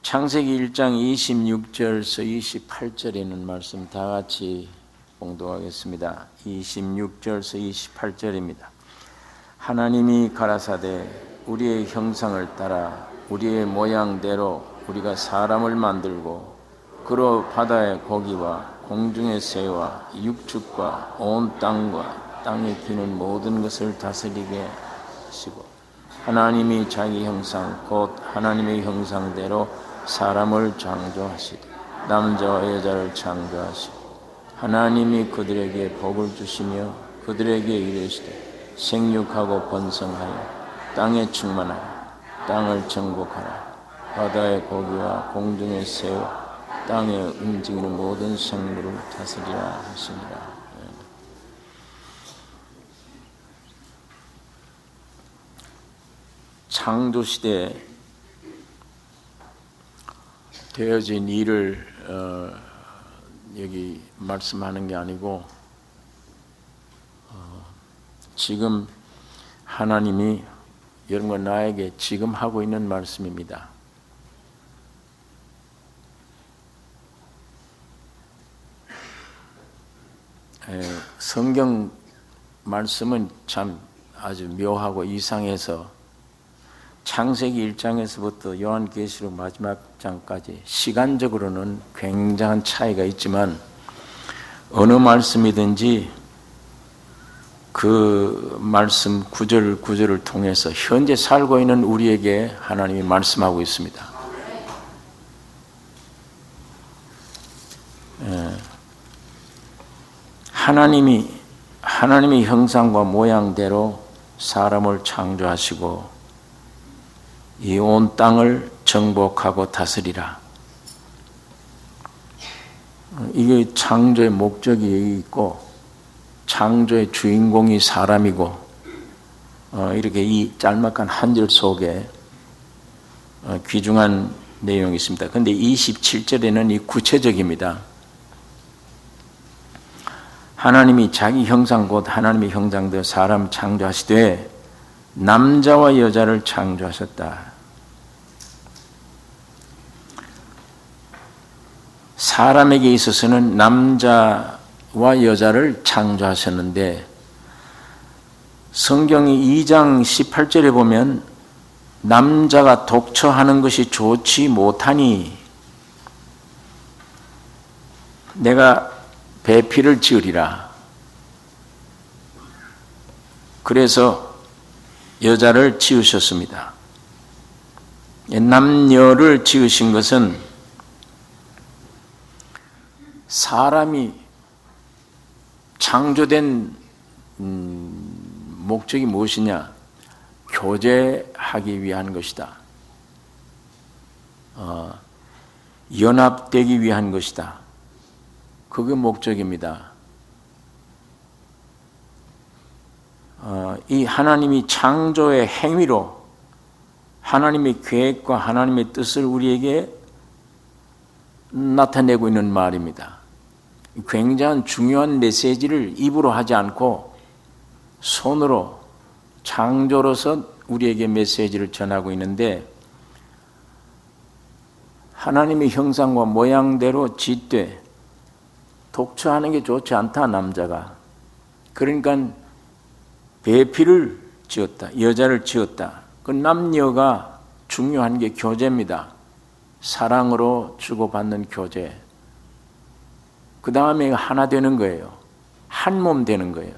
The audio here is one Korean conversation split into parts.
창세기 1장 26절에서 28절에 있는 말씀 다 같이 봉독하겠습니다. 26절에서 28절입니다. 하나님이 가라사대 우리의 형상을 따라 우리의 모양대로 우리가 사람을 만들고 그로 바다의 고기와 공중의 새와 육축과 온 땅과 땅에 기는 모든 것을 다스리게 하시고 하나님이 자기 형상 곧 하나님의 형상대로 사람을 창조하시되 남자와 여자를 창조하시고 하나님이 그들에게 복을 주시며 그들에게 이르시되 생육하고 번성하여 땅에 충만하라 땅을 정복하라 바다의 고기와 공중의 새와 땅에 움직이는 모든 생물을 다스리라 하시니라. 창조시대에 되어진 일을 여기 말씀하는 게 아니고 지금 하나님이 여러분과 나에게 지금 하고 있는 말씀입니다. 성경 말씀은 참 아주 묘하고 이상해서 창세기 1장에서부터 요한계시록 마지막 장까지 시간적으로는 굉장한 차이가 있지만 어느 말씀이든지 그 말씀 구절 구절을 통해서 현재 살고 있는 우리에게 하나님이 말씀하고 있습니다. 하나님의 형상과 모양대로 사람을 창조하시고 이 온 땅을 정복하고 다스리라. 이게 창조의 목적이 있고 창조의 주인공이 사람이고 이렇게 이 짤막한 한 절 속에 귀중한 내용이 있습니다. 그런데 27절에는 이 구체적입니다. 하나님이 자기 형상 곧 하나님의 형상대로 사람 창조하시되 남자와 여자를 창조하셨다. 사람에게 있어서는 남자와 여자를 창조하셨는데 성경이 2장 18절에 보면 남자가 독처하는 것이 좋지 못하니 내가 배필을 지으리라. 그래서 여자를 지으셨습니다. 남녀를 지으신 것은 사람이 창조된 목적이 무엇이냐? 교제하기 위한 것이다. 연합되기 위한 것이다. 그게 목적입니다. 이 하나님이 창조의 행위로 하나님의 계획과 하나님의 뜻을 우리에게 나타내고 있는 말입니다. 굉장한 중요한 메시지를 입으로 하지 않고 손으로 창조로서 우리에게 메시지를 전하고 있는데 하나님의 형상과 모양대로 짓되 독처하는 게 좋지 않다 남자가. 그러니까 배필을 지었다. 여자를 지었다. 그 남녀가 중요한 게 교제입니다. 사랑으로 주고받는 교제. 그 다음에 하나 되는 거예요. 한 몸 되는 거예요.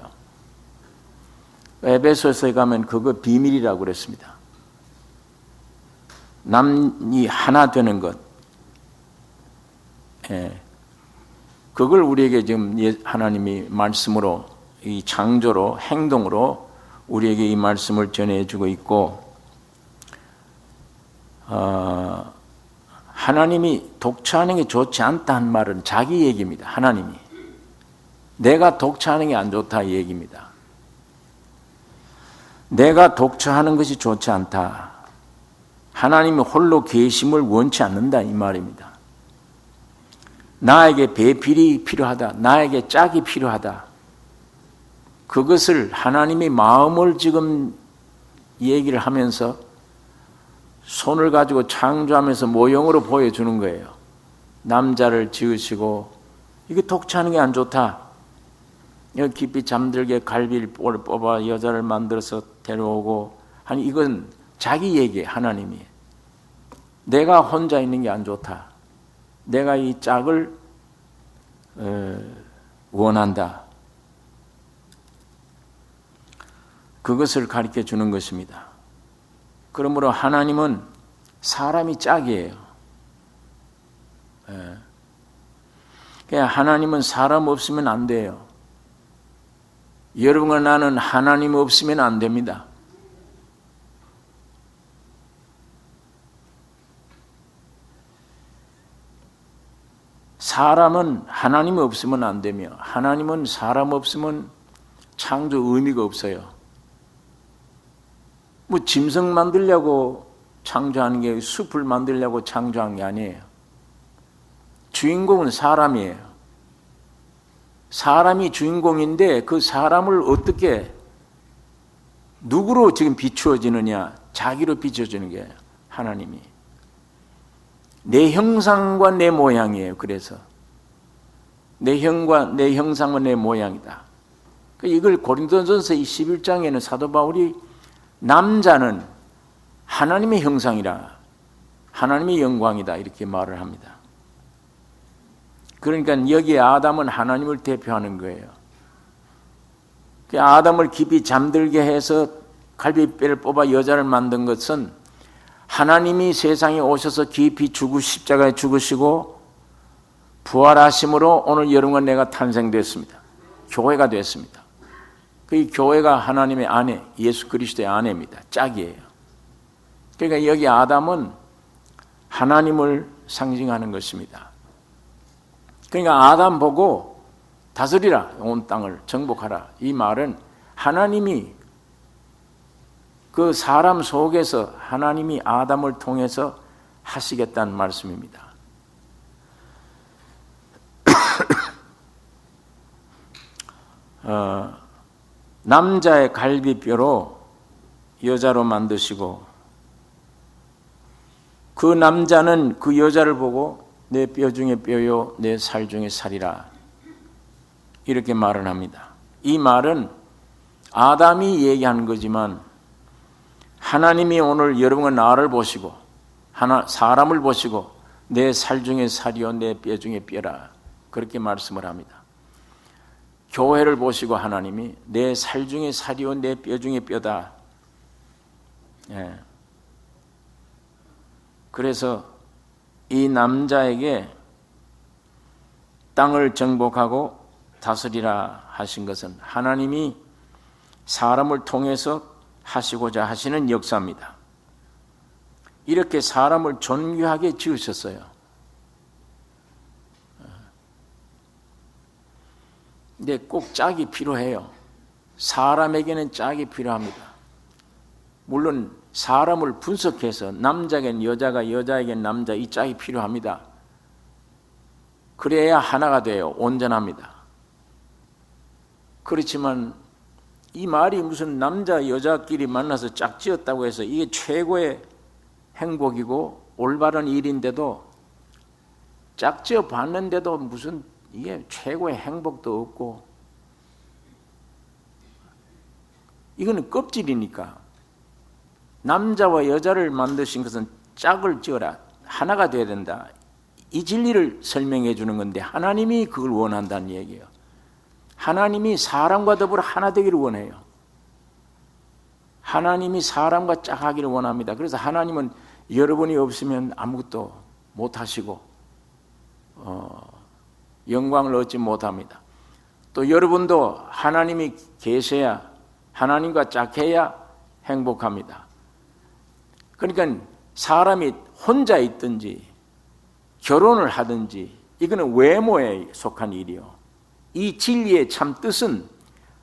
에베소서에 가면 그거 비밀이라고 그랬습니다. 남이 하나 되는 것. 그걸 우리에게 지금 하나님이 말씀으로 이 창조로 행동으로 우리에게 이 말씀을 전해주고 있고 하나님이 독처하는 게 좋지 않다는 말은 자기 얘기입니다. 하나님이 내가 독처하는 게 안 좋다 이 얘기입니다. 내가 독처하는 것이 좋지 않다. 하나님이 홀로 계심을 원치 않는다 이 말입니다. 나에게 배필이 필요하다. 나에게 짝이 필요하다. 그것을 하나님의 마음을 지금 얘기를 하면서 손을 가지고 창조하면서 모형으로 보여주는 거예요. 남자를 지으시고 이게 독차하는 게 안 좋다. 여기 깊이 잠들게 갈비를 뽑아 여자를 만들어서 데려오고 아니 이건 자기 얘기 하나님이 내가 혼자 있는 게 안 좋다. 내가 이 짝을 원한다. 그것을 가르쳐 주는 것입니다. 그러므로 하나님은 사람이 짝이에요. 그냥 하나님은 사람 없으면 안 돼요. 여러분과 나는 하나님 없으면 안 됩니다. 사람은 하나님 없으면 안 되며 하나님은 사람 없으면 창조 의미가 없어요. 뭐 짐승 만들려고 창조하는 게 숲을 만들려고 창조한 게 아니에요. 주인공은 사람이에요. 사람이 주인공인데 그 사람을 어떻게 누구로 지금 비추어지느냐? 자기로 비춰지는 게 하나님이. 내 형상과 내 모양이에요. 그래서 내 형상과 내 모양이다. 이걸 고린도전서 11장에는 사도 바울이 남자는 하나님의 형상이라 하나님의 영광이다 이렇게 말을 합니다. 그러니까 여기 아담은 하나님을 대표하는 거예요. 아담을 깊이 잠들게 해서 갈비뼈를 뽑아 여자를 만든 것은 하나님이 세상에 오셔서 깊이 십자가에 죽으시고 부활하심으로 오늘 여러분과 내가 탄생됐습니다. 교회가 됐습니다. 그 교회가 하나님의 아내, 예수 그리스도의 아내입니다. 짝이에요. 그러니까 여기 아담은 하나님을 상징하는 것입니다. 그러니까 아담 보고 다스리라 온 땅을 정복하라 이 말은 하나님이 그 사람 속에서 하나님이 아담을 통해서 하시겠다는 말씀입니다. 남자의 갈비뼈로 여자로 만드시고 그 남자는 그 여자를 보고 내 뼈 중에 뼈요 내 살 중에 살이라 이렇게 말을 합니다. 이 말은 아담이 얘기하는 거지만 하나님이 오늘 여러분과 나를 보시고 사람을 보시고 내 살 중에 살이요 내 뼈 중에 뼈라 그렇게 말씀을 합니다. 교회를 보시고 하나님이 내 살 중에 살이요 내 뼈 중에 뼈다. 예. 그래서 이 남자에게 땅을 정복하고 다스리라 하신 것은 하나님이 사람을 통해서 하시고자 하시는 역사입니다. 이렇게 사람을 존귀하게 지으셨어요. 근데 꼭 짝이 필요해요. 사람에게는 짝이 필요합니다. 물론 사람을 분석해서 남자에겐 여자가 여자에겐 남자 이 짝이 필요합니다. 그래야 하나가 돼요. 온전합니다. 그렇지만 이 말이 무슨 남자 여자끼리 만나서 짝지었다고 해서 이게 최고의 행복이고 올바른 일인데도 짝지어 봤는데도 무슨 이게 최고의 행복도 없고 이거는 껍질이니까 남자와 여자를 만드신 것은 짝을 지어라 하나가 돼야 된다 이 진리를 설명해 주는 건데 하나님이 그걸 원한다는 얘기예요. 하나님이 사람과 더불어 하나 되기를 원해요. 하나님이 사람과 짝하기를 원합니다. 그래서 하나님은 여러분이 없으면 아무것도 못하시고 영광을 얻지 못합니다. 또 여러분도 하나님이 계셔야 하나님과 짝해야 행복합니다. 그러니까 사람이 혼자 있든지 결혼을 하든지 이거는 외모에 속한 일이요. 이 진리의 참 뜻은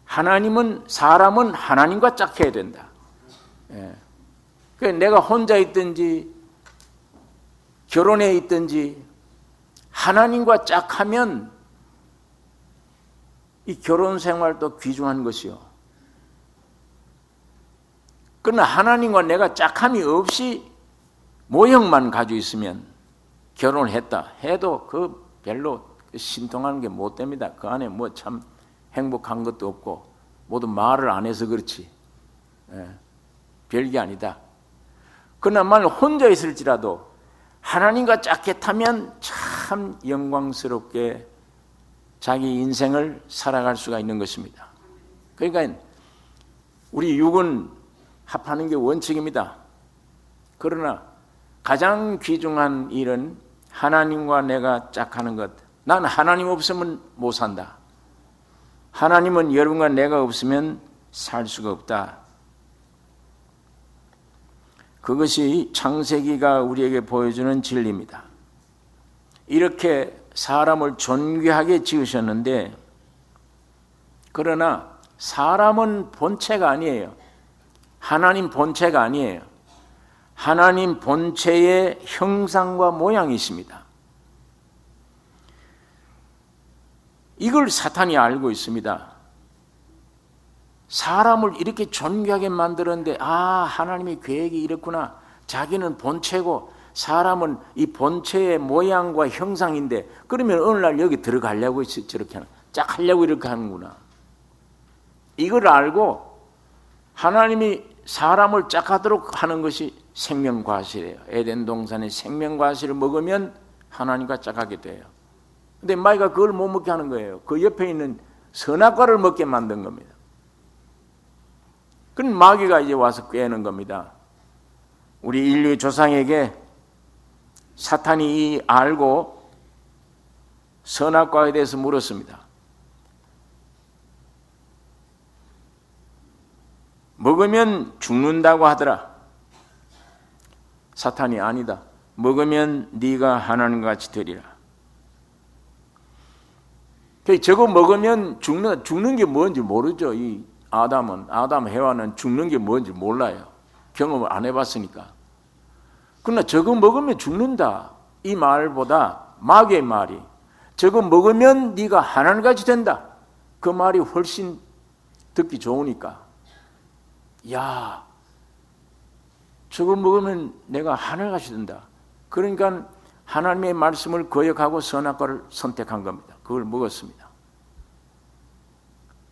하나님은 사람은 하나님과 짝해야 된다. 예. 그러니까 내가 혼자 있든지 결혼해 있든지 하나님과 짝하면 이 결혼 생활도 귀중한 것이요. 그러나 하나님과 내가 짝함이 없이 모형만 가지고 있으면 결혼을 했다 해도 그 별로 신통하는 게 못 됩니다. 그 안에 뭐 참 행복한 것도 없고 모두 말을 안 해서 그렇지 별게 아니다. 그러나 만일 혼자 있을지라도 하나님과 짝get하면 참 영광스럽게 자기 인생을 살아갈 수가 있는 것입니다. 그러니까 우리 육은 합하는 게 원칙입니다. 그러나 가장 귀중한 일은 하나님과 내가 짝하는 것. 난 하나님 없으면 못 산다. 하나님은 여러분과 내가 없으면 살 수가 없다. 그것이 창세기가 우리에게 보여주는 진리입니다. 이렇게 사람을 존귀하게 지으셨는데, 그러나 사람은 본체가 아니에요. 하나님 본체가 아니에요. 하나님 본체의 형상과 모양이 있습니다. 이걸 사탄이 알고 있습니다. 사람을 이렇게 존귀하게 만들었는데 하나님의 계획이 이렇구나. 자기는 본체고 사람은 이 본체의 모양과 형상인데, 그러면 어느 날 여기 들어가려고 저렇게 짝 하려고 이렇게 하는구나. 이걸 알고 하나님이 사람을 짝하도록 하는 것이 생명과실이에요. 에덴 동산의 생명과실을 먹으면 하나님과 짝하게 돼요. 근데 마귀가 그걸 못 먹게 하는 거예요. 그 옆에 있는 선악과를 먹게 만든 겁니다. 그럼 마귀가 이제 와서 꿰는 겁니다. 우리 인류의 조상에게 사탄이 알고 선악과에 대해서 물었습니다. 먹으면 죽는다고 하더라. 사탄이 아니다. 먹으면 네가 하나님과 같이 되리라. 저거 먹으면 죽는 게 뭔지 모르죠. 이 아담, 해와는 죽는 게 뭔지 몰라요. 경험을 안 해봤으니까. 그러나 저거 먹으면 죽는다. 이 말보다 마귀의 말이 저거 먹으면 네가 하나님같이 된다. 그 말이 훨씬 듣기 좋으니까. 야, 저거 먹으면 내가 하늘같이 된다. 그러니까 하나님의 말씀을 거역하고 선악과를 선택한 겁니다. 그걸 먹었습니다.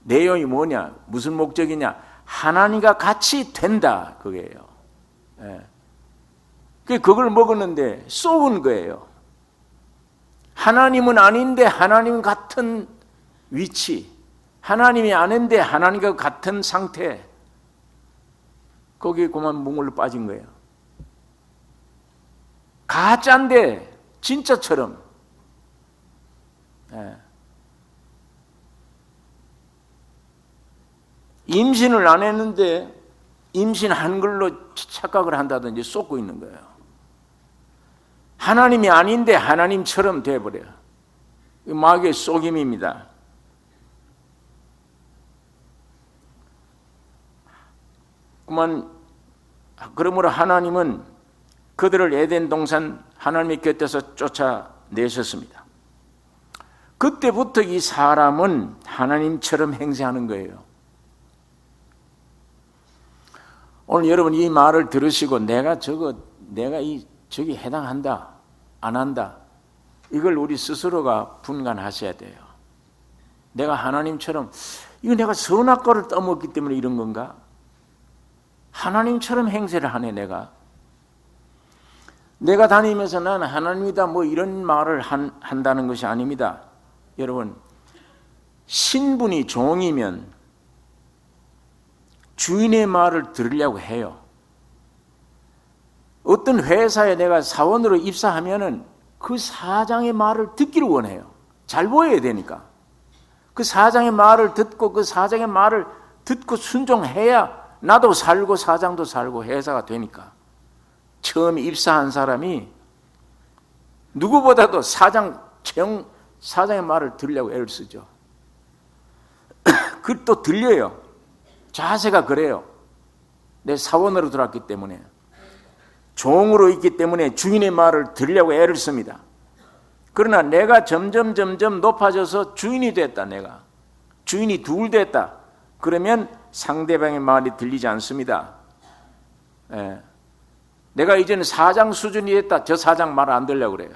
내용이 뭐냐? 무슨 목적이냐? 하나님과 같이 된다. 그게요. 그걸 먹었는데 쏘은 거예요. 하나님은 아닌데 하나님 같은 위치, 하나님이 아닌데 하나님과 같은 상태, 거기에 그만 뭉글러 빠진 거예요. 가짜인데 진짜처럼. 임신을 안 했는데 임신한 걸로 착각을 한다든지 쏟고 있는 거예요. 하나님이 아닌데 하나님처럼 돼버려요. 마귀의 속임입니다. 그러므로 하나님은 그들을 에덴 동산 하나님의 곁에서 쫓아내셨습니다. 그때부터 이 사람은 하나님처럼 행세하는 거예요. 오늘 여러분 이 말을 들으시고 내가 저기 해당한다, 안 한다, 이걸 우리 스스로가 분간하셔야 돼요. 내가 하나님처럼, 이거 내가 선악과를 떠먹기 때문에 이런 건가? 하나님처럼 행세를 하네. 내가 다니면서 난 하나님이다 뭐 이런 말을 한다는 것이 아닙니다. 여러분, 신분이 종이면 주인의 말을 들으려고 해요. 어떤 회사에 내가 사원으로 입사하면은 그 사장의 말을 듣기를 원해요. 잘 보여야 되니까. 그 사장의 말을 듣고 그 사장의 말을 듣고 순종해야 나도 살고 사장도 살고 회사가 되니까. 처음 입사한 사람이 누구보다도 사장의 말을 들으려고 애를 쓰죠. 그 또 들려요. 자세가 그래요. 내 사원으로 들어왔기 때문에, 종으로 있기 때문에 주인의 말을 들으려고 애를 씁니다. 그러나 내가 점점 높아져서 주인이 됐다. 내가 주인이 둘 됐다. 그러면 상대방의 말이 들리지 않습니다. 내가 이제는 사장 수준이 됐다. 저 사장 말 안 들려고 그래요.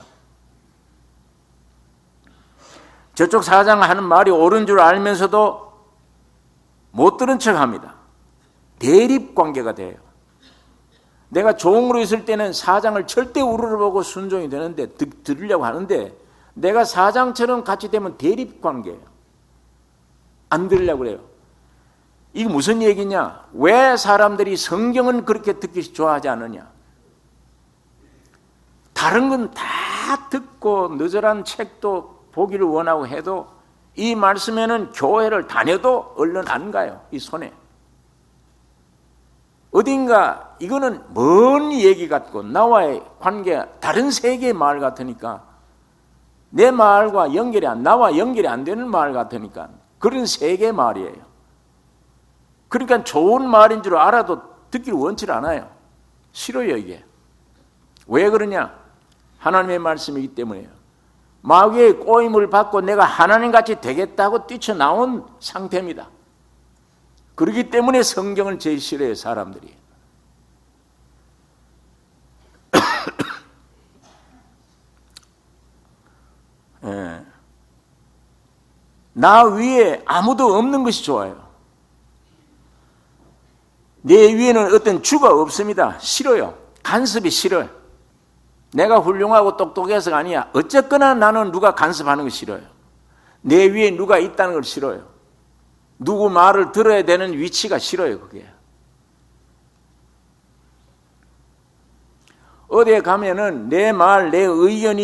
저쪽 사장 하는 말이 옳은 줄 알면서도 못 들은 척합니다. 대립 관계가 돼요. 내가 종으로 있을 때는 사장을 절대 우러러보고 순종이 되는데 들으려고 하는데 내가 사장처럼 같이 되면 대립 관계예요. 안 들으려고 그래요. 이게 무슨 얘기냐? 왜 사람들이 성경은 그렇게 듣기 좋아하지 않느냐? 다른 건 다 듣고 너저란 책도 보기를 원하고 해도 이 말씀에는 교회를 다녀도 얼른 안 가요. 이 손에. 어딘가 이거는 먼 얘기 같고 나와의 관계가 다른 세계의 말 같으니까 내 말과 나와 연결이 안 되는 말 같으니까 그런 세계의 말이에요. 그러니까 좋은 말인 줄 알아도 듣기를 원치 않아요. 싫어요 이게. 왜 그러냐? 하나님의 말씀이기 때문이에요. 마귀의 꼬임을 받고 내가 하나님같이 되겠다고 뛰쳐나온 상태입니다. 그렇기 때문에 성경을 제일 싫어해요 사람들이. 예. 나 위에 아무도 없는 것이 좋아요. 내 위에는 어떤 주가 없습니다. 싫어요. 간섭이 싫어요. 내가 훌륭하고 똑똑해서가 아니야. 어쨌거나 나는 누가 간섭하는 거 싫어요. 내 위에 누가 있다는 걸 싫어요. 누구 말을 들어야 되는 위치가 싫어요. 그게. 어디에 가면은 내 말, 내 의견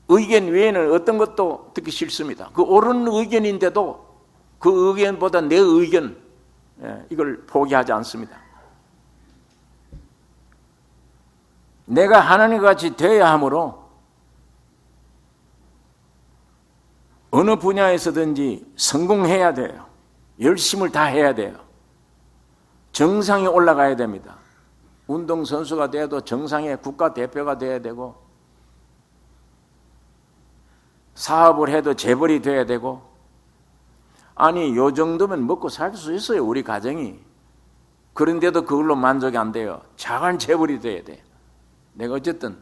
외에는 어떤 것도 듣기 싫습니다. 그 옳은 의견인데도 그 의견보다 내 의견, 이걸 포기하지 않습니다. 내가 하나님과 같이 되어야 하므로 어느 분야에서든지 성공해야 돼요. 열심을 다 해야 돼요. 정상에 올라가야 됩니다. 운동선수가 돼도 정상의 국가대표가 돼야 되고 사업을 해도 재벌이 돼야 되고 아니 요 정도면 먹고 살 수 있어요. 우리 가정이. 그런데도 그걸로 만족이 안 돼요. 작은 재벌이 돼야 돼요. 내가 어쨌든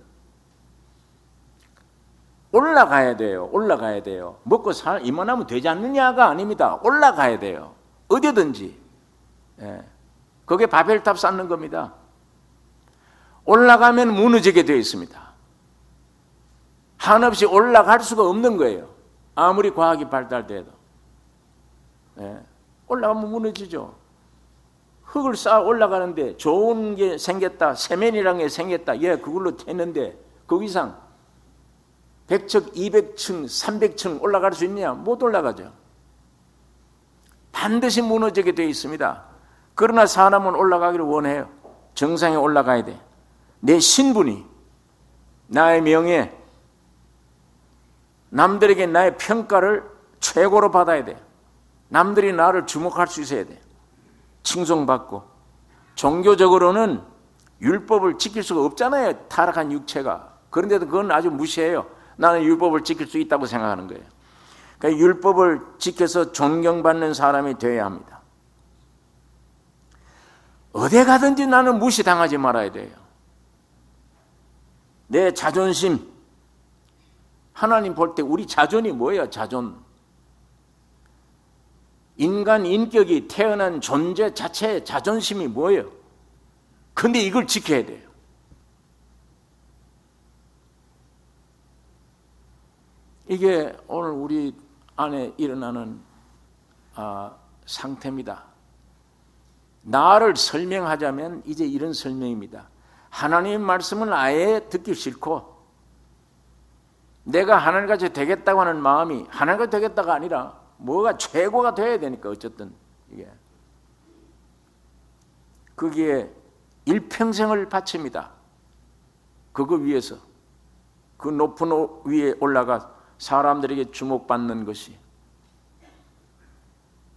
올라가야 돼요. 올라가야 돼요. 먹고 이만하면 되지 않느냐가 아닙니다. 올라가야 돼요. 어디든지. 그게 바벨탑 쌓는 겁니다. 올라가면 무너지게 되어 있습니다. 한없이 올라갈 수가 없는 거예요. 아무리 과학이 발달돼도. 올라가면 무너지죠. 흙을 쌓아 올라가는데 좋은 게 생겼다, 세면이라는 게 생겼다. 그걸로 했는데 그 이상 100층, 200층, 300층 올라갈 수 있느냐? 못 올라가죠. 반드시 무너지게 되어 있습니다. 그러나 사람은 올라가기를 원해요. 정상에 올라가야 돼. 내 신분이, 나의 명예, 남들에게 나의 평가를 최고로 받아야 돼. 남들이 나를 주목할 수 있어야 돼. 칭송받고. 종교적으로는 율법을 지킬 수가 없잖아요. 타락한 육체가. 그런데도 그건 아주 무시해요. 나는 율법을 지킬 수 있다고 생각하는 거예요. 그러니까 율법을 지켜서 존경받는 사람이 되어야 합니다. 어디 가든지 나는 무시당하지 말아야 돼요. 내 자존심. 하나님 볼 때 우리 자존이 뭐예요? 자존. 인간 인격이 태어난 존재 자체의 자존심이 뭐예요? 근데 이걸 지켜야 돼요. 이게 오늘 우리 안에 일어나는 상태입니다. 나를 설명하자면 이제 이런 설명입니다. 하나님의 말씀은 아예 듣기 싫고 내가 하나님같이 되겠다고 하는 마음이 하나님같이 되겠다가 아니라 뭐가 최고가 돼야 되니까 어쨌든 이게 거기에 일평생을 바칩니다. 그거 위해서 그 높은 위에 올라가 사람들에게 주목받는 것이.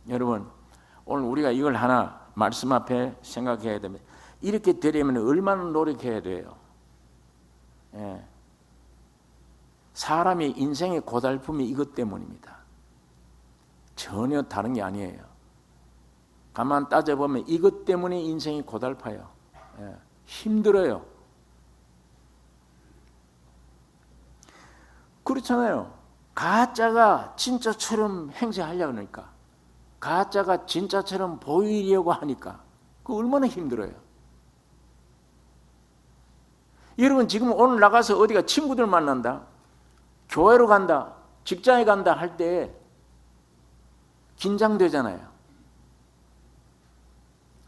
여러분 오늘 우리가 이걸 하나 말씀 앞에 생각해야 됩니다. 이렇게 되려면 얼마나 노력해야 돼요. 사람의 인생의 고달픔이 이것 때문입니다. 전혀 다른 게 아니에요. 가만 따져보면 이것 때문에 인생이 고달파요. 힘들어요. 그렇잖아요. 가짜가 진짜처럼 행세하려고 하니까, 가짜가 진짜처럼 보이려고 하니까 그 얼마나 힘들어요. 여러분 지금 오늘 나가서 어디가 친구들 만난다, 교회로 간다, 직장에 간다 할 때 긴장되잖아요.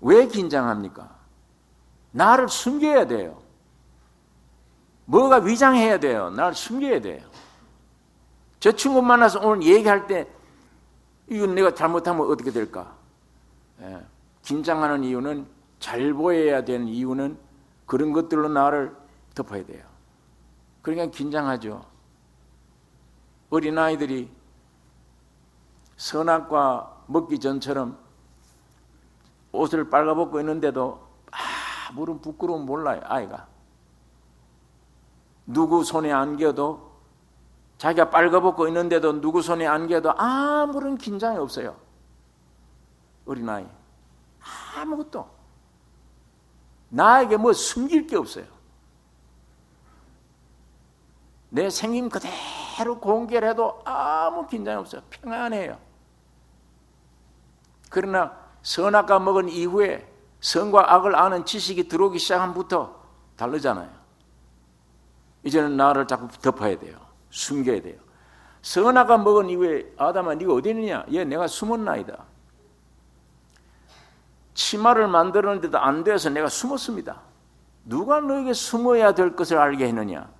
왜 긴장합니까? 나를 숨겨야 돼요. 뭐가 위장해야 돼요. 나를 숨겨야 돼요. 저 친구 만나서 오늘 얘기할 때 이건 내가 잘못하면 어떻게 될까? 긴장하는 이유는, 잘 보여야 되는 이유는 그런 것들로 나를 덮어야 돼요. 그러니까 긴장하죠. 어린아이들이 선악과 먹기 전처럼 옷을 빨가벗고 있는데도 아무런 부끄러움 몰라요. 아이가 누구 손에 안겨도, 자기가 빨가벗고 있는데도 누구 손에 안겨도 아무런 긴장이 없어요. 어린아이 아무것도, 나에게 뭐 숨길 게 없어요. 내 생김 그대로 공개해도 아무 긴장이 없어요. 평안해요. 그러나 선악과 먹은 이후에 선과 악을 아는 지식이 들어오기 시작함부터 다르잖아요. 이제는 나를 자꾸 덮어야 돼요. 숨겨야 돼요. 선악과 먹은 이후에 아담아 네가 어디 있느냐? 얘 내가 숨었나이다. 치마를 만들었는데도 안 돼서 내가 숨었습니다. 누가 너에게 숨어야 될 것을 알게 했느냐?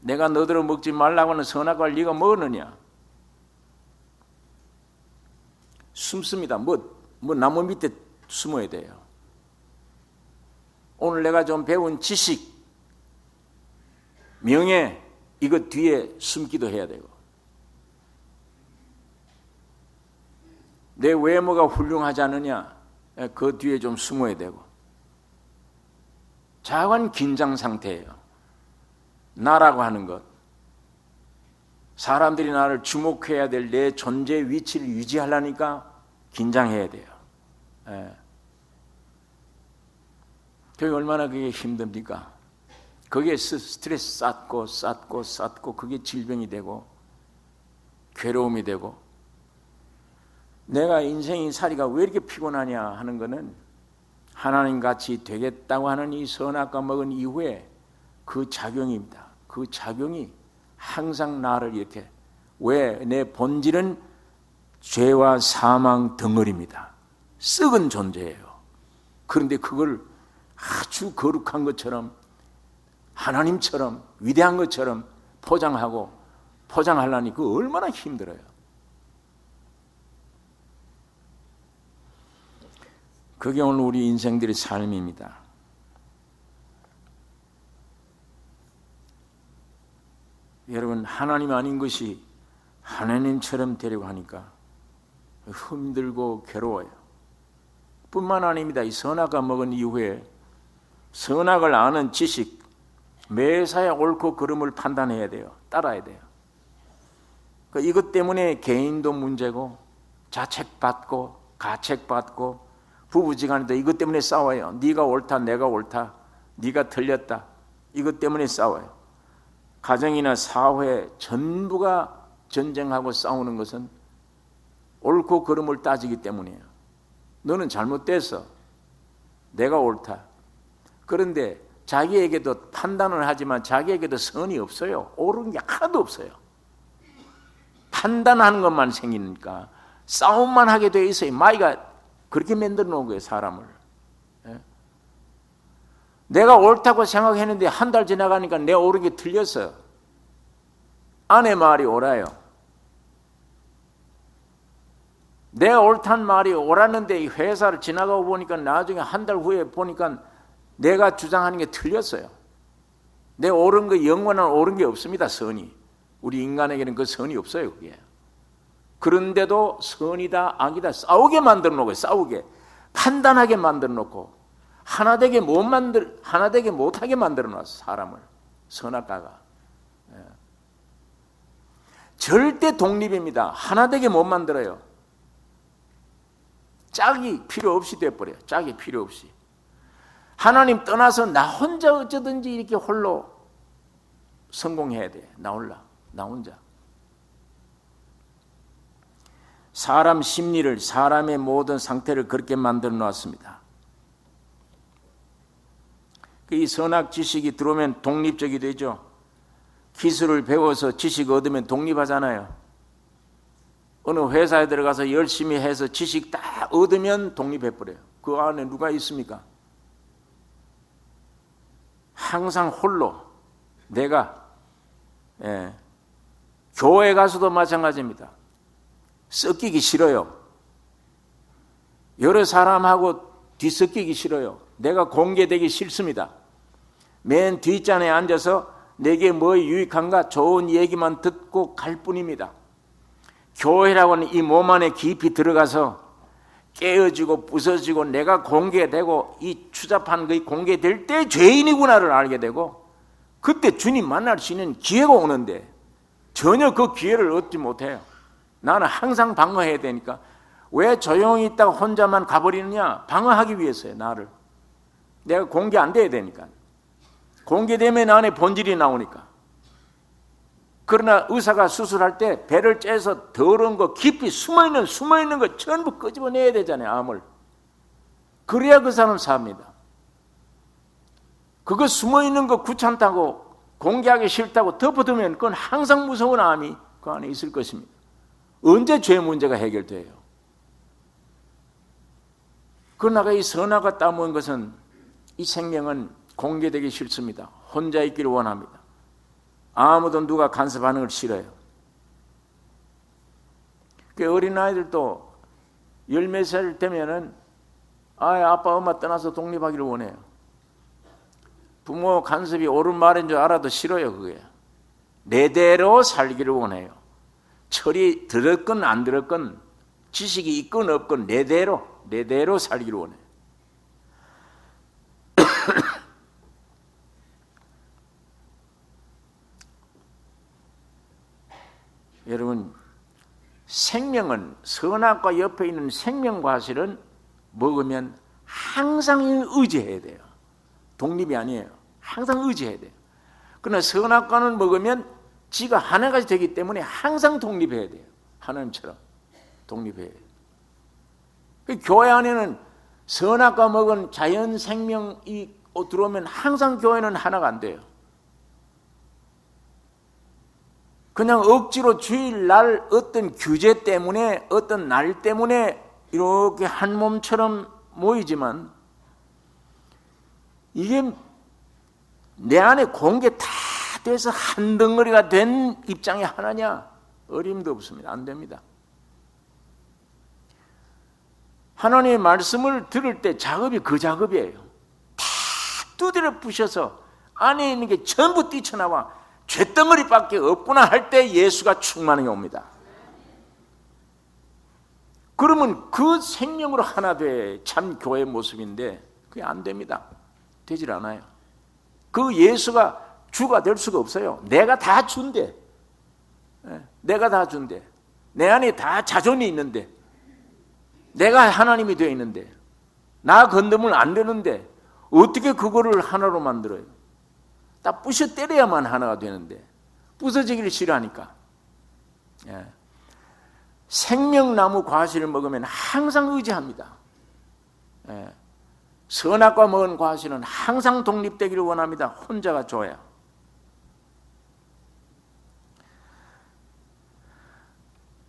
내가 너더러 먹지 말라고 하는 선악과를 네가 먹었느냐? 숨습니다. 뭐 나무 밑에 숨어야 돼요. 오늘 내가 좀 배운 지식, 명예, 이것 뒤에 숨기도 해야 되고, 내 외모가 훌륭하지 않느냐, 그 뒤에 좀 숨어야 되고, 자관 긴장 상태예요. 나라고 하는 것, 사람들이 나를 주목해야 될 내 존재 위치를 유지하려니까 긴장해야 돼요. 그게 얼마나 그게 힘듭니까? 거기에 스트레스 쌓고 그게 질병이 되고 괴로움이 되고, 내가 인생이 살이가 왜 이렇게 피곤하냐 하는 것은 하나님같이 되겠다고 하는 이 선악과 먹은 이후에 그 작용입니다. 그 작용이 항상 나를 이렇게, 왜? 내 본질은 죄와 사망 덩어리입니다. 썩은 존재예요. 그런데 그걸 아주 거룩한 것처럼, 하나님처럼, 위대한 것처럼 포장하려니 그 얼마나 힘들어요. 그게 오늘 우리 인생들의 삶입니다. 여러분, 하나님 아닌 것이 하나님처럼 되려고 하니까 힘들고 괴로워요. 뿐만 아닙니다. 이 선악과 먹은 이후에 선악을 아는 지식, 매사에 옳고 그름을 판단해야 돼요. 따라야 돼요. 이것 때문에 개인도 문제고, 자책받고 가책받고, 부부지간에도 이것 때문에 싸워요. 네가 옳다, 내가 옳다, 네가 틀렸다, 이것 때문에 싸워요. 가정이나 사회 전부가 전쟁하고 싸우는 것은 옳고 그름을 따지기 때문이에요. 너는 잘못됐어, 내가 옳다. 그런데 자기에게도 판단을 하지만 자기에게도 선이 없어요. 옳은 게 하나도 없어요. 판단하는 것만 생기니까 싸움만 하게 돼 있어요. 마이가 그렇게 만들어 놓은 거예요, 사람을. 내가 옳다고 생각했는데 한 달 지나가니까 내 옳은 게 틀렸어요. 아내 말이 옳아요. 내가 옳다는 말이 옳았는데 이 회사를 지나가고 보니까 나중에 한 달 후에 보니까 내가 주장하는 게 틀렸어요. 내 옳은 거, 영원한 옳은 게 없습니다. 선이. 우리 인간에게는 그 선이 없어요. 그게. 그런데도 선이다 악이다 싸우게 만들어 놓고, 싸우게 판단하게 만들어 놓고, 하나 되게 못하게 만들어 놨어. 사람을, 선악과가. 절대 독립입니다. 하나 되게 못 만들어요. 짝이 필요 없이 돼버려요. 짝이 필요 없이. 하나님 떠나서 나 혼자 어쩌든지 이렇게 홀로 성공해야 돼. 나 혼자. 사람 심리를, 사람의 모든 상태를 그렇게 만들어 놨습니다. 이 선악 지식이 들어오면 독립적이 되죠. 기술을 배워서 지식 얻으면 독립하잖아요. 어느 회사에 들어가서 열심히 해서 지식 다 얻으면 독립해버려요. 그 안에 누가 있습니까? 항상 홀로 내가. 교회 가서도 마찬가지입니다. 섞이기 싫어요. 여러 사람하고 뒤섞이기 싫어요. 내가 공개되기 싫습니다. 맨 뒷잔에 앉아서 내게 뭐 유익한가 좋은 얘기만 듣고 갈 뿐입니다. 교회라고는 이 몸 안에 깊이 들어가서 깨어지고 부서지고 내가 공개되고 이 추잡한 것이 공개될 때 죄인이구나를 알게 되고 그때 주님 만날 수 있는 기회가 오는데 전혀 그 기회를 얻지 못해요. 나는 항상 방어해야 되니까. 왜 조용히 있다가 혼자만 가버리느냐? 방어하기 위해서요. 나를. 내가 공개 안 돼야 되니까. 공개되면 안에 본질이 나오니까. 그러나 의사가 수술할 때 배를 째서 더러운 거 깊이 숨어있는 거 전부 끄집어내야 되잖아요. 암을. 그래야 그 사람 삽니다. 그거 숨어있는 거 귀찮다고 공개하기 싫다고 덮어두면 그건 항상 무서운 암이 그 안에 있을 것입니다. 언제 죄 문제가 해결돼요? 그러나 이 선악과 따먹은 것은 이 생명은 공개되기 싫습니다. 혼자 있기를 원합니다. 아무도 누가 간섭하는 걸 싫어요. 그 어린아이들도 열 몇 살 되면은 아빠 엄마 떠나서 독립하기를 원해요. 부모 간섭이 옳은 말인 줄 알아도 싫어요. 그게 내대로 살기를 원해요. 철이 들었건 안 들었건 지식이 있건 없건 내대로 살기를 원해요. 여러분, 생명은 선악과 옆에 있는 생명과실은 먹으면 항상 의지해야 돼요. 독립이 아니에요. 항상 의지해야 돼요. 그러나 선악과는 먹으면 지가 하나가 되기 때문에 항상 독립해야 돼요. 하나님처럼 독립해야 돼요. 교회 안에는 선악과 먹은 자연 생명이 들어오면 항상 교회는 하나가 안 돼요. 그냥 억지로 주일날 어떤 규제 때문에 어떤 날 때문에 이렇게 한 몸처럼 모이지만 이게 내 안에 공개 다 돼서 한 덩어리가 된 입장이 하나냐? 어림도 없습니다. 안 됩니다. 하나님의 말씀을 들을 때 작업이 그 작업이에요. 다 두드려 부셔서 안에 있는 게 전부 뛰쳐나와 쇳덩어리밖에 없구나 할 때 예수가 충만하게 옵니다. 그러면 그 생명으로 하나 돼 참 교회의 모습인데 그게 안 됩니다. 되질 않아요. 그 예수가 주가 될 수가 없어요. 내가 다 준대. 내가 다 준대. 내 안에 다 자존이 있는데 내가 하나님이 되어 있는데 나 건드면 안 되는데 어떻게 그거를 하나로 만들어요? 다 부셔 때려야만 하나가 되는데 부서지기를 싫어하니까. 생명나무 과실을 먹으면 항상 의지합니다. 선악과 먹은 과실은 항상 독립되기를 원합니다. 혼자가 좋아요.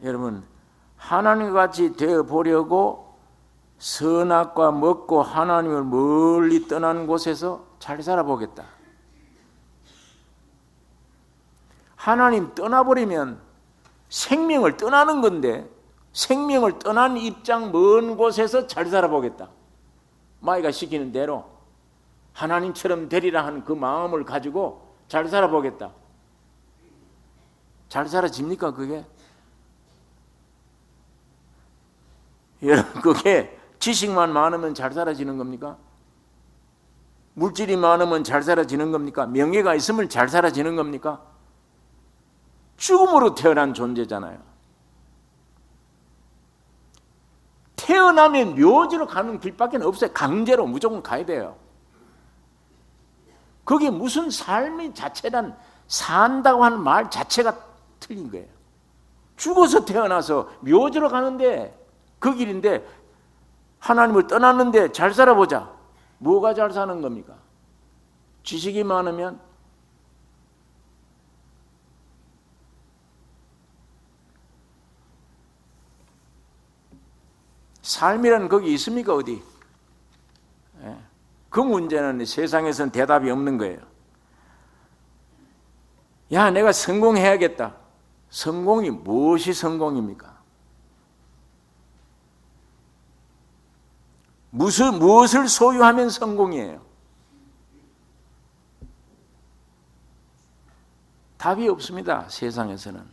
여러분, 하나님같이 되어보려고 선악과 먹고 하나님을 멀리 떠난 곳에서 잘 살아보겠다. 하나님 떠나버리면 생명을 떠나는 건데 생명을 떠난 입장 먼 곳에서 잘 살아보겠다. 마이가 시키는 대로 하나님처럼 되리라 하는 그 마음을 가지고 잘 살아보겠다. 잘 살아집니까 그게? 여러분, 그게 지식만 많으면 잘 살아지는 겁니까? 물질이 많으면 잘 살아지는 겁니까? 명예가 있으면 잘 살아지는 겁니까? 죽음으로 태어난 존재잖아요. 태어나면 묘지로 가는 길밖에 없어요. 강제로 무조건 가야 돼요. 그게 무슨 삶의 자체란 산다고 하는 말 자체가 틀린 거예요. 죽어서 태어나서 묘지로 가는데 그 길인데 하나님을 떠났는데 잘 살아보자. 뭐가 잘 사는 겁니까? 지식이 많으면 삶이라는 거기 있습니까? 어디? 그 문제는 세상에서는 대답이 없는 거예요. 야, 내가 성공해야겠다. 성공이 무엇이 성공입니까? 무엇을 소유하면 성공이에요? 답이 없습니다. 세상에서는.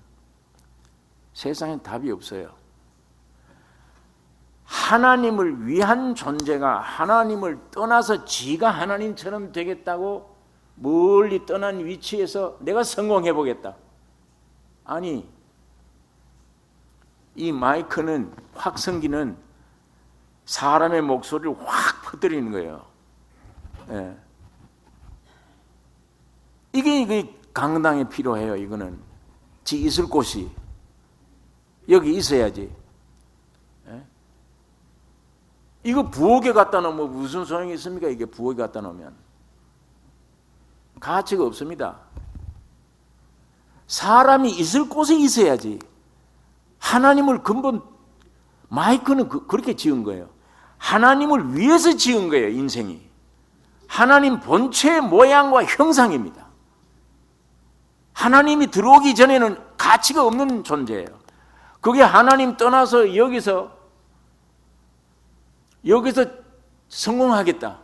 세상엔 답이 없어요. 하나님을 위한 존재가 하나님을 떠나서 지가 하나님처럼 되겠다고 멀리 떠난 위치에서 내가 성공해 보겠다. 아니, 이 마이크는, 확성기는 사람의 목소리를 확 퍼뜨리는 거예요. 예. 이게 강당에 필요해요. 이거는 지 있을 곳이 여기 있어야지. 예? 이거 부엌에 갖다 놓으면 무슨 소용이 있습니까? 이게 부엌에 갖다 놓으면 가치가 없습니다. 사람이 있을 곳에 있어야지. 하나님을 근본 마이크는 그렇게 지은 거예요. 하나님을 위해서 지은 거예요. 인생이 하나님 본체의 모양과 형상입니다. 하나님이 들어오기 전에는 가치가 없는 존재예요. 그게 하나님 떠나서 여기서 성공하겠다.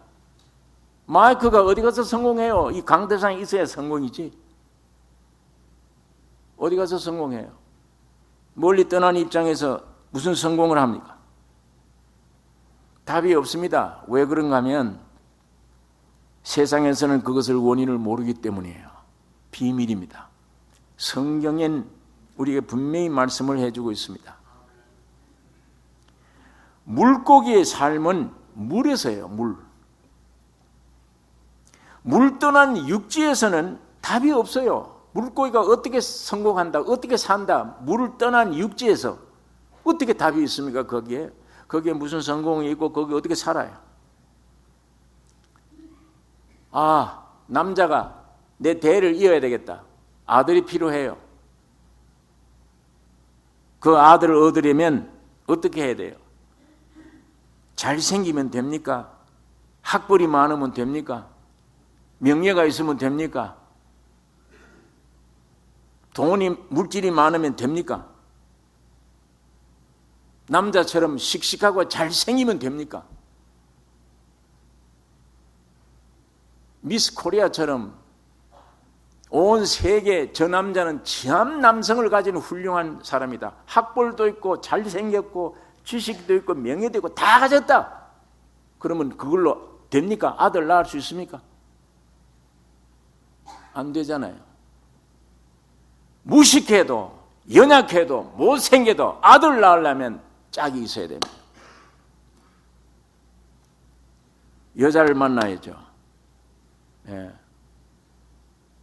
마이크가 어디 가서 성공해요? 이 강대상에 있어야 성공이지. 어디 가서 성공해요? 멀리 떠난 입장에서 무슨 성공을 합니까? 답이 없습니다. 왜 그런가 하면 세상에서는 그것을 원인을 모르기 때문이에요. 비밀입니다. 성경엔 우리에게 분명히 말씀을 해주고 있습니다. 물고기의 삶은 물에서예요. 물 떠난 육지에서는 답이 없어요. 물고기가 어떻게 성공한다, 어떻게 산다, 물을 떠난 육지에서 어떻게 답이 있습니까? 거기에 무슨 성공이 있고 거기 어떻게 살아요? 아, 남자가 내 대를 이어야 되겠다. 아들이 필요해요. 그 아들을 얻으려면 어떻게 해야 돼요? 잘생기면 됩니까? 학벌이 많으면 됩니까? 명예가 있으면 됩니까? 돈이, 물질이 많으면 됩니까? 남자처럼 씩씩하고 잘생기면 됩니까? 미스 코리아처럼 온 세계 저 남자는 참 남성을 가진 훌륭한 사람이다. 학벌도 있고 잘생겼고 지식도 있고 명예도 있고 다 가졌다. 그러면 그걸로 됩니까? 아들 낳을 수 있습니까? 안 되잖아요. 무식해도 연약해도 못생겨도 아들 낳으려면 짝이 있어야 됩니다. 여자를 만나야죠. 예.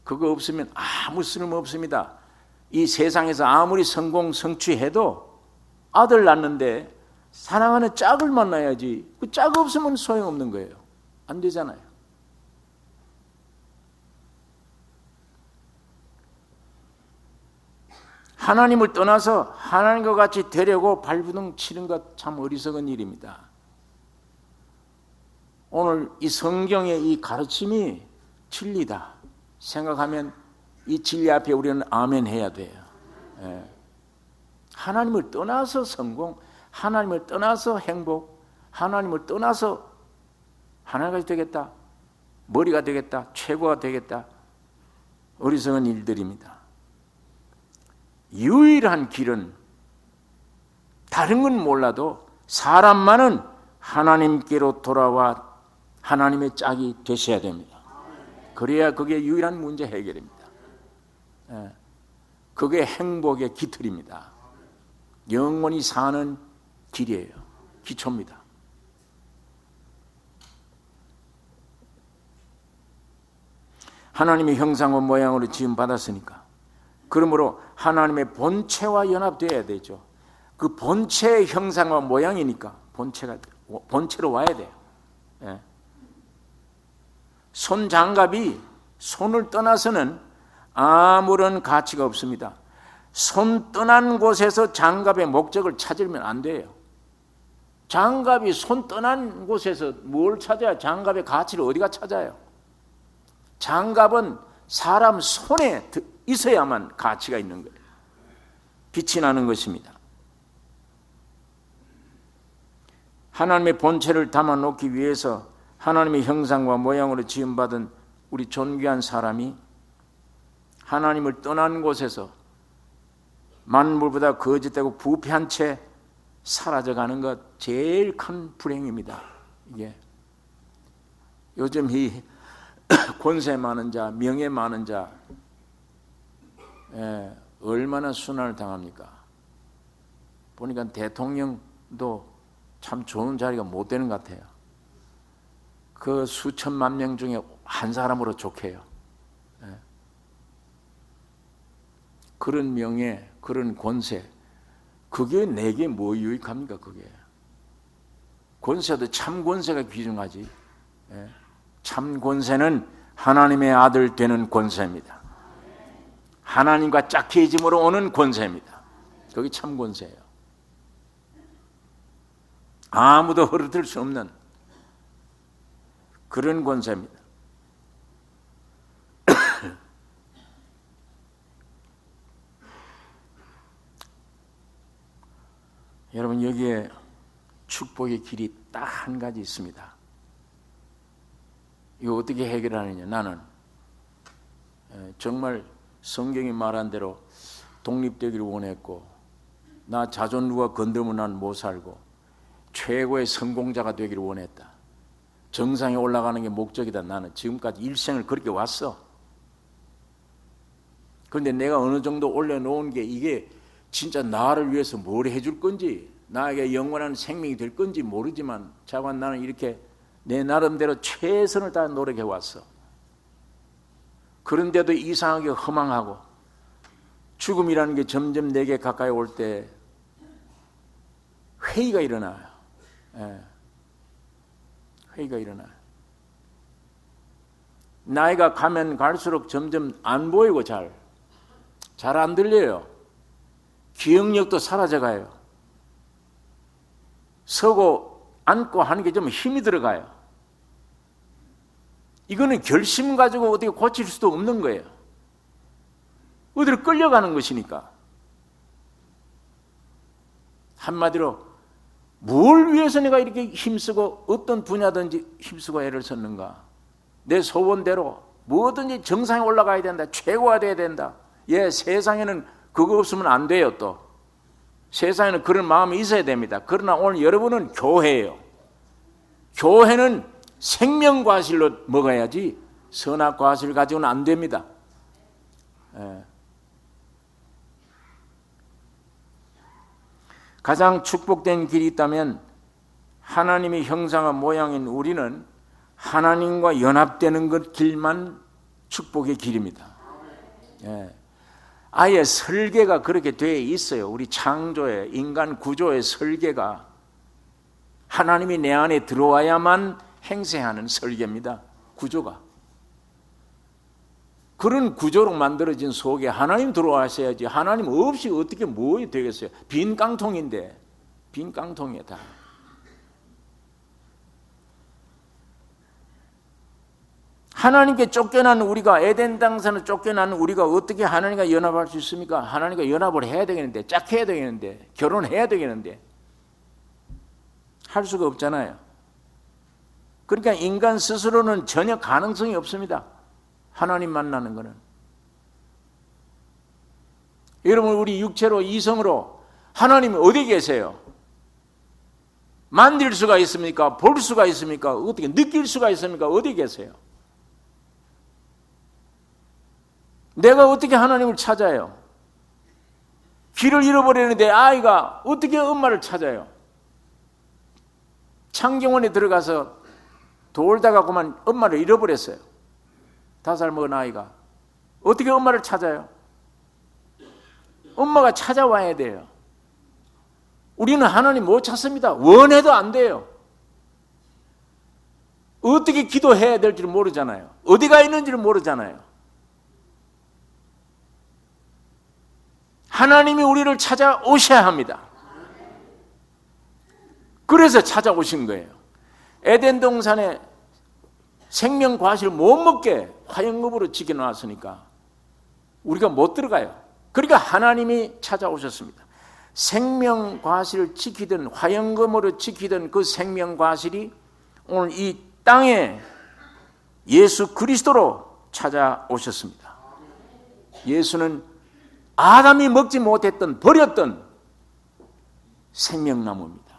그거 없으면 아무 쓸모없습니다. 이 세상에서 아무리 성취해도 아들 낳는데 사랑하는 짝을 만나야지. 그 짝 없으면 소용없는 거예요. 안 되잖아요. 하나님을 떠나서 하나님과 같이 되려고 발부둥 치는 것 참 어리석은 일입니다. 오늘 이 성경의 이 가르침이 진리다 생각하면 이 진리 앞에 우리는 아멘 해야 돼요. 예. 하나님을 떠나서 성공, 하나님을 떠나서 행복, 하나님을 떠나서 하나님까지 되겠다, 머리가 되겠다, 최고가 되겠다, 어리석은 일들입니다. 유일한 길은 다른 건 몰라도 사람만은 하나님께로 돌아와 하나님의 짝이 되셔야 됩니다. 그래야 그게 유일한 문제 해결입니다. 그게 행복의 기틀입니다. 영원히 사는 길이에요. 기초입니다. 하나님의 형상과 모양으로 지음 받았으니까. 그러므로 하나님의 본체와 연합되어야 되죠. 그 본체의 형상과 모양이니까 본체로 와야 돼요. 예. 손 장갑이 손을 떠나서는 아무런 가치가 없습니다. 손 떠난 곳에서 장갑의 목적을 찾으면 안 돼요. 장갑이 손 떠난 곳에서 뭘 찾아야 장갑의 가치를 어디가 찾아요? 장갑은 사람 손에 있어야만 가치가 있는 거예요. 빛이 나는 것입니다. 하나님의 본체를 담아놓기 위해서 하나님의 형상과 모양으로 지음받은 우리 존귀한 사람이 하나님을 떠난 곳에서 만물보다 거짓되고 부패한 채 사라져가는 것 제일 큰 불행입니다. 이게 요즘 이 권세 많은 자, 명예 많은 자, 얼마나 순환을 당합니까? 보니까 대통령도 참 좋은 자리가 못 되는 것 같아요. 그 수천만 명 중에 한 사람으로 족해요. 그런 명예, 그런 권세, 그게 내게 뭐 유익합니까? 그게 권세도 참 권세가 귀중하지. 참 권세는 하나님의 아들 되는 권세입니다. 하나님과 짝해짐으로 오는 권세입니다. 그게 참 권세예요. 아무도 흐르들 수 없는 그런 권세입니다. 여러분, 여기에 축복의 길이 딱 한 가지 있습니다. 이거 어떻게 해결하느냐? 나는 정말 성경이 말한 대로 독립되기를 원했고, 나 자존 누가 건드리면 난 못 살고, 최고의 성공자가 되기를 원했다. 정상에 올라가는 게 목적이다. 나는 지금까지 일생을 그렇게 왔어. 그런데 내가 어느 정도 올려놓은 게 이게 진짜 나를 위해서 뭘 해줄 건지, 나에게 영원한 생명이 될 건지 모르지만 자관 나는 이렇게 내 나름대로 최선을 다해 노력해 왔어. 그런데도 이상하게 허망하고 죽음이라는 게 점점 내게 가까이 올 때 회의가 일어나요. 회의가 일어나요. 나이가 가면 갈수록 점점 안 보이고 잘 안 들려요. 기억력도 사라져가요. 서고 앉고 하는 게 좀 힘이 들어가요. 이거는 결심 가지고 어떻게 고칠 수도 없는 거예요. 어디로 끌려가는 것이니까. 한마디로 뭘 위해서 내가 이렇게 힘쓰고 어떤 분야든지 힘쓰고 애를 썼는가. 내 소원대로 뭐든지 정상에 올라가야 된다. 최고가 돼야 된다. 세상에는 그거 없으면 안 돼요. 또 세상에는 그런 마음이 있어야 됩니다. 그러나 오늘 여러분은 교회예요. 교회는 생명과실로 먹어야지 선악과실 가지고는 안 됩니다. 가장 축복된 길이 있다면 하나님의 형상과 모양인 우리는 하나님과 연합되는 것 길만 축복의 길입니다. 아예 설계가 그렇게 되어 있어요. 우리 창조의 인간 구조의 설계가 하나님이 내 안에 들어와야만 행세하는 설계입니다. 구조가. 그런 구조로 만들어진 속에 하나님 들어와셔야지. 하나님 없이 어떻게 뭐 되겠어요? 빈 깡통인데. 빈 깡통이에요 다. 하나님께 쫓겨난 우리가, 에덴 땅에서 쫓겨난 우리가 어떻게 하나님과 연합할 수 있습니까? 하나님과 연합을 해야 되겠는데, 짝해야 되겠는데, 결혼해야 되겠는데 할 수가 없잖아요. 그러니까 인간 스스로는 전혀 가능성이 없습니다. 하나님 만나는 것은. 여러분, 우리 육체로 이성으로 하나님이 어디 계세요? 만질 수가 있습니까? 볼 수가 있습니까? 어떻게 느낄 수가 있습니까? 어디 계세요? 내가 어떻게 하나님을 찾아요? 길을 잃어버리는데 아이가 어떻게 엄마를 찾아요? 창경원에 들어가서 돌다가 그만 엄마를 잃어버렸어요. 5살 먹은 아이가 어떻게 엄마를 찾아요? 엄마가 찾아와야 돼요. 우리는 하나님 못 찾습니다. 원해도 안 돼요. 어떻게 기도해야 될지를 모르잖아요. 어디가 있는지를 모르잖아요. 하나님이 우리를 찾아오셔야 합니다. 그래서 찾아오신 거예요. 에덴 동산에 생명 과실을 못 먹게 화영급으로 지켜놨으니까 우리가 못 들어가요. 그러니까 하나님이 찾아오셨습니다. 생명 과실을 지키던 화영금으로 지키던 그 생명 과실이 오늘 이 땅에 예수 그리스도로 찾아오셨습니다. 예수는 아담이 먹지 못했던 버렸던 생명나무입니다.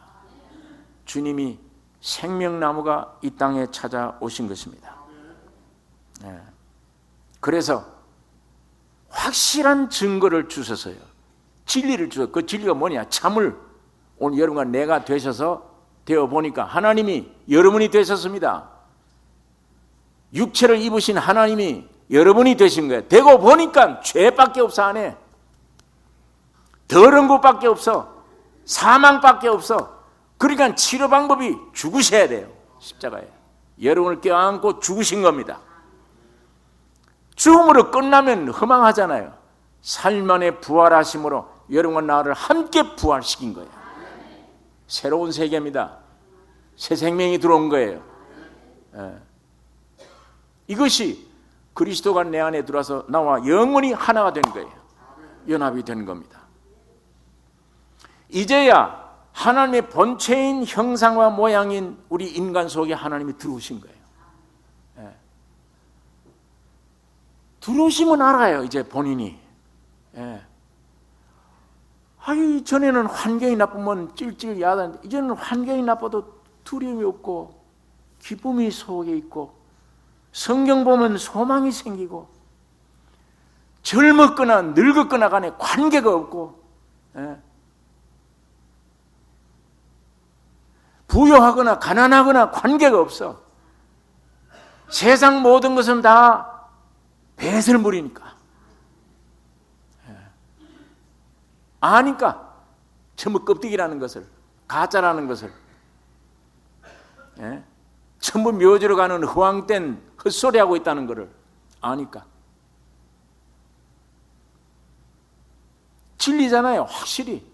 주님이 생명나무가 이 땅에 찾아오신 것입니다. 그래서 확실한 증거를 주셔서요. 진리를 주셔서 그 진리가 뭐냐? 참을 오늘 여러분과 내가 되셔서 되어 보니까 하나님이 여러분이 되셨습니다. 육체를 입으신 하나님이 여러분이 되신 거예요. 되고 보니까 죄밖에 없어 안에. 더러운 것밖에 없어. 사망밖에 없어. 그러니까 치료 방법이 죽으셔야 돼요. 십자가에 여러분을 껴안고 죽으신 겁니다. 죽음으로 끝나면 허망하잖아요. 삶 안에 부활하심으로 여러분과 나를 함께 부활시킨 거예요. 새로운 세계입니다. 새 생명이 들어온 거예요. 이것이 그리스도가 내 안에 들어와서 나와 영원히 하나가 된 거예요. 연합이 된 겁니다. 이제야 하나님의 본체인 형상과 모양인 우리 인간 속에 하나님이 들어오신 거예요. 들어오시면 알아요. 이제 본인이. 아이, 전에는 환경이 나쁘면 찔찔 야단데 이제는 환경이 나빠도 두려움이 없고 기쁨이 속에 있고 성경 보면 소망이 생기고 젊었거나 늙었거나 간에 관계가 없고 부유하거나 가난하거나 관계가 없어. 세상 모든 것은 다 배설물이니까. 아니까 전부 껍데기라는 것을, 가짜라는 것을, 전부 묘지로 가는 허황된 헛소리하고 있다는 것을 아니까. 진리잖아요. 확실히.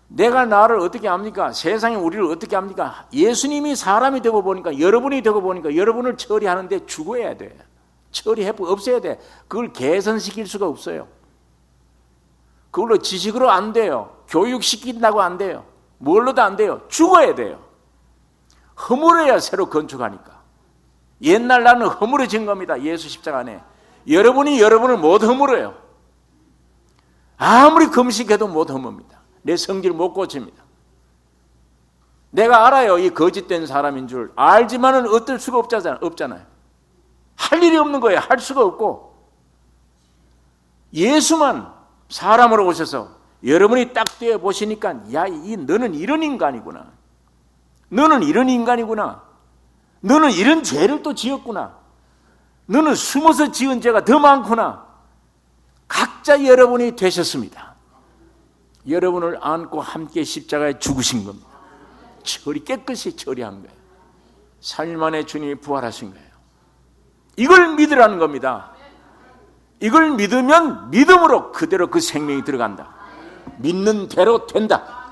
내가 나를 어떻게 압니까? 세상이 우리를 어떻게 압니까? 예수님이 사람이 되고 보니까, 여러분이 되고 보니까 여러분을 처리하는데 죽어야 돼. 처리해 없애야 돼. 그걸 개선시킬 수가 없어요. 그걸로 지식으로 안 돼요. 교육시킨다고 안 돼요. 뭘로도 안 돼요. 죽어야 돼요. 허물어야 새로 건축하니까. 옛날 나는 허물어진 겁니다. 예수 십자가 안에. 여러분이 여러분을 못 허물어요. 아무리 금식해도 못 허뭅니다. 내 성질 못 고칩니다. 내가 알아요. 이 거짓된 사람인 줄 알지만은 어떨 수가 없잖아요. 할 일이 없는 거예요. 할 수가 없고. 예수만 사람으로 오셔서 여러분이 딱 떼어 보시니까 야, 너는 이런 인간이구나. 너는 이런 인간이구나. 너는 이런 죄를 또 지었구나. 너는 숨어서 지은 죄가 더 많구나. 각자 여러분이 되셨습니다. 여러분을 안고 함께 십자가에 죽으신 겁니다. 깨끗이 처리한 거예요. 삶 안에 주님이 부활하신 거예요. 이걸 믿으라는 겁니다. 이걸 믿으면 믿음으로 그대로 그 생명이 들어간다. 믿는 대로 된다.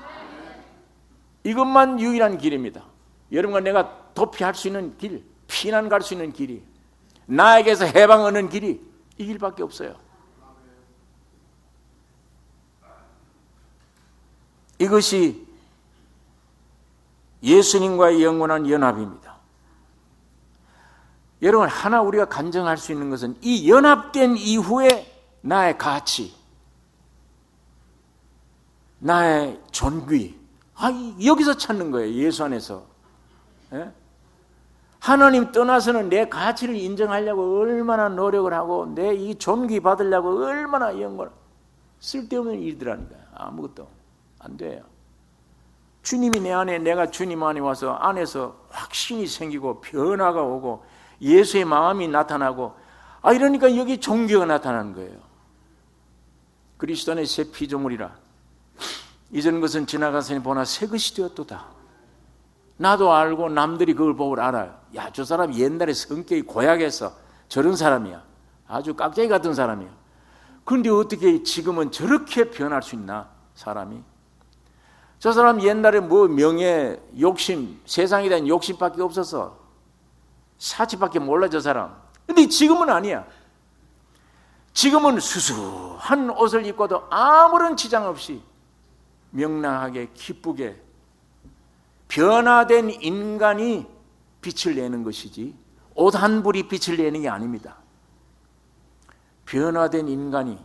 이것만 유일한 길입니다. 여러분과 내가 도피할 수 있는 길, 피난 갈 수 있는 길이, 나에게서 해방 얻는 길이 이 길밖에 없어요. 이것이 예수님과의 영원한 연합입니다. 여러분, 하나 우리가 간증할 수 있는 것은 이 연합된 이후에 나의 가치, 나의 존귀, 여기서 찾는 거예요. 예수 안에서. 하나님 떠나서는 내 가치를 인정하려고 얼마나 노력을 하고 내 이 존귀 받으려고 얼마나 연구를, 쓸데없는 일들하니까 아무것도 안 돼요. 주님이 내 안에, 내가 주님 안에 와서 안에서 확신이 생기고 변화가 오고 예수의 마음이 나타나고, 이러니까 여기 종교가 나타나는 거예요. 그리스도 안에 새 피조물이라 이전 것은 지나갔으니 보나 새 것이 되었도다. 나도 알고 남들이 그걸 보고 알아요. 야, 저 사람 옛날에 성격이 고약해서 저런 사람이야. 아주 깍쟁이 같은 사람이야. 그런데 어떻게 지금은 저렇게 변할 수 있나, 사람이? 저 사람 옛날에 뭐 명예, 욕심, 세상에 대한 욕심밖에 없어서 사치밖에 몰라, 저 사람. 근데 지금은 아니야. 지금은 수수한 옷을 입고도 아무런 지장 없이 명랑하게 기쁘게 변화된 인간이 빛을 내는 것이지 옷 한 불이 빛을 내는 게 아닙니다. 변화된 인간이,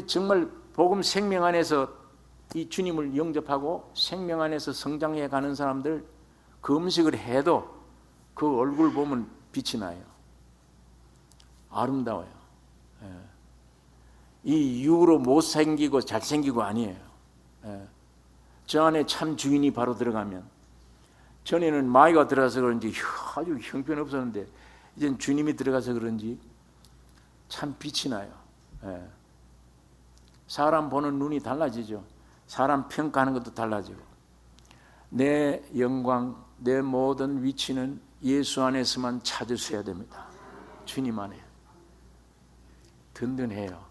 정말 복음 생명 안에서 이 주님을 영접하고 생명 안에서 성장해 가는 사람들, 그 음식을 해도 그 얼굴 보면 빛이 나요. 아름다워요. 이 육으로 못생기고 잘생기고 아니에요. 저 안에 참 주인이 바로 들어가면, 전에는 마귀가 들어가서 그런지 아주 형편없었는데 이젠 주님이 들어가서 그런지 참 빛이 나요. 사람 보는 눈이 달라지죠. 사람 평가하는 것도 달라지고, 내 영광, 내 모든 위치는 예수 안에서만 찾으셔야 됩니다. 주님 안에. 든든해요.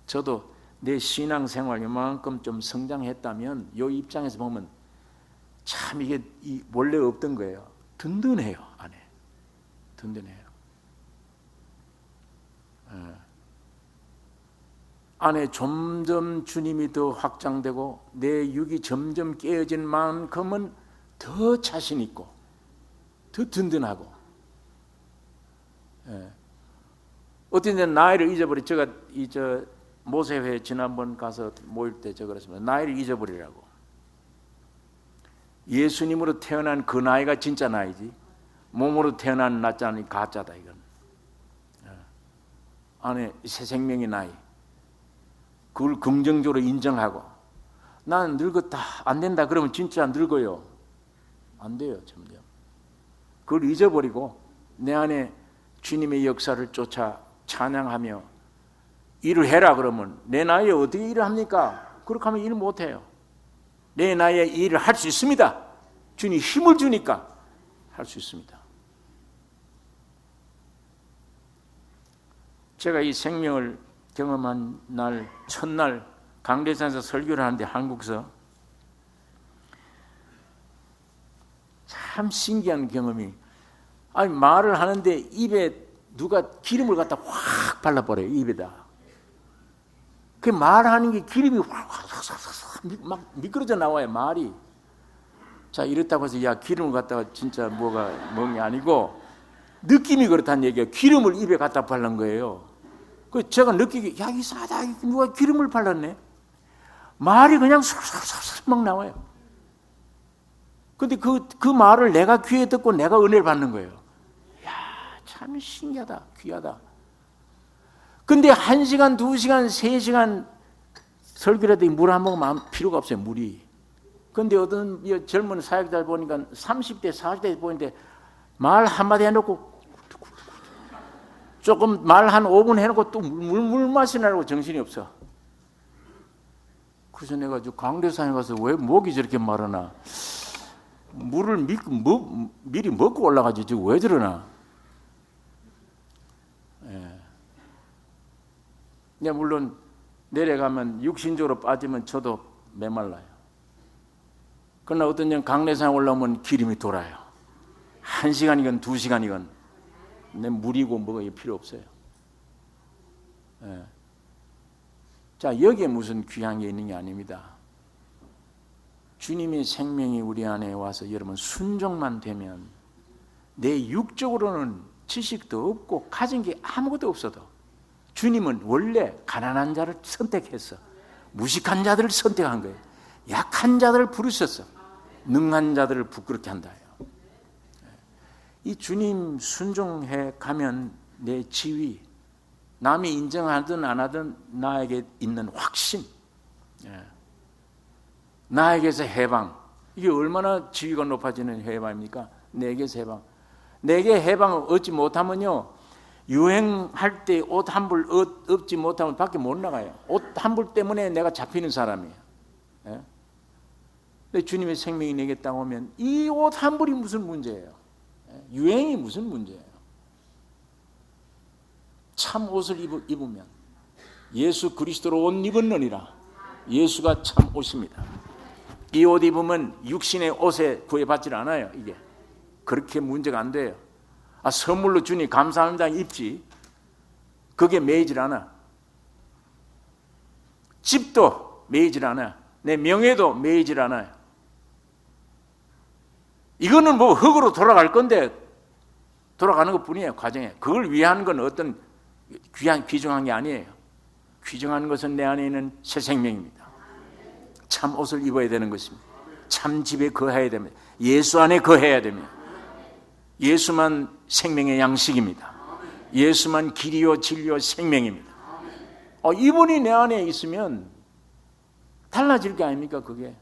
저도 내 신앙생활 이만큼 좀 성장했다면 이 입장에서 보면 참 이게 원래 없던 거예요. 든든해요. 안에 든든해요. 안에 점점 주님이 더 확장되고 내 육이 점점 깨어진 만큼은 더 자신 있고 더 든든하고. 어떤 데는 나이를 잊어버리. 제가 모세회 지난번 가서 모일 때 제가 그랬습니다. 나이를 잊어버리라고. 예수님으로 태어난 그 나이가 진짜 나이지, 몸으로 태어난 나자니 가짜다. 이건 안에 새 생명의 나이, 그걸 긍정적으로 인정하고, 나는 늙었다, 안 된다 그러면 진짜 늙어요. 안 돼요. 점점 그걸 잊어버리고 내 안에 주님의 역사를 쫓아 찬양하며 일을 해라 그러면, 내 나이에 어떻게 일을 합니까? 그렇게 하면 일 못해요. 내 나이에 일을 할 수 있습니다. 주님이 힘을 주니까 할 수 있습니다. 제가 이 생명을 경험한 날, 첫날 강대산에서 설교를 하는데, 한국서 참 신기한 경험이, 말을 하는데 입에 누가 기름을 갖다 확 발라버려요. 입에다. 그 말하는 게 기름이 확 막 미끄러져 나와요, 말이. 자, 이렇다고 해서 야, 기름을 갖다가 진짜 뭔게 아니고 느낌이 그렇다는 얘기예요. 기름을 입에 갖다 바른 거예요. 그 제가 느끼기, 야, 이상하다, 누가 기름을 발랐네. 말이 그냥 솔솔솔 막 나와요. 근데 그 말을 내가 귀에 듣고 내가 은혜를 받는 거예요. 야, 참 신기하다, 귀하다. 근데 1시간, 2시간, 3시간 설교라도 물 한 모금 필요가 없어요, 물이. 근데 어떤 젊은 사역자들 보니까 30대, 40대 보이는데 말 한마디 해놓고 조금 말 한 5분 해놓고 또 물 마시느라고 정신이 없어. 그래서 내가 강대산에 가서 왜 목이 저렇게 마르나, 물을 미리 먹고 올라가지 지금 왜 저러나. 물론 내려가면 육신적으로 빠지면 저도 메말라요. 그러나 어떤 년 강내산에 올라오면 기름이 돌아요. 1시간이건 2시간이건 내 물이고 뭐가 필요 없어요. 자, 여기에 무슨 귀한 게 있는 게 아닙니다. 주님의 생명이 우리 안에 와서 여러분 순종만 되면, 내 육적으로는 지식도 없고 가진 게 아무것도 없어도 주님은 원래 가난한 자를 선택했어. 무식한 자들을 선택한 거예요. 약한 자들을 부르셨어. 능한 자들을 부끄럽게 한다. 이 주님 순종해 가면 내 지위, 남이 인정하든 안 하든 나에게 있는 확신, 나에게서 해방, 이게 얼마나 지위가 높아지는 해방입니까? 내게서 해방. 내게 해방을 얻지 못하면요, 유행할 때 옷 한 벌 얻지 못하면 밖에 못 나가요. 옷 한 벌 때문에 내가 잡히는 사람이에요. 예? 근데 주님의 생명이 내게 딱 오면 이 옷 한 벌이 무슨 문제예요? 예? 유행이 무슨 문제예요? 참 옷을 입으면 예수 그리스도로 옷 입었느니라. 예수가 참 옷입니다. 이 옷 입으면 육신의 옷에 구애받질 않아요. 이게 그렇게 문제가 안 돼요. 선물로 주니 감사합니다 입지. 그게 매이질 않아. 집도 매이질 않아. 내 명예도 매이질 않아요. 이거는 뭐 흙으로 돌아갈 건데 돌아가는 것뿐이에요. 과정에. 그걸 위한 건 어떤 귀중한 게 아니에요. 귀중한 것은 내 안에 있는 새 생명입니다. 참 옷을 입어야 되는 것입니다. 참 집에 거해야 됩니다. 예수 안에 거해야 됩니다. 예수만 생명의 양식입니다. 예수만 길이요 진리요 생명입니다. 이분이 내 안에 있으면 달라질 게 아닙니까? 그게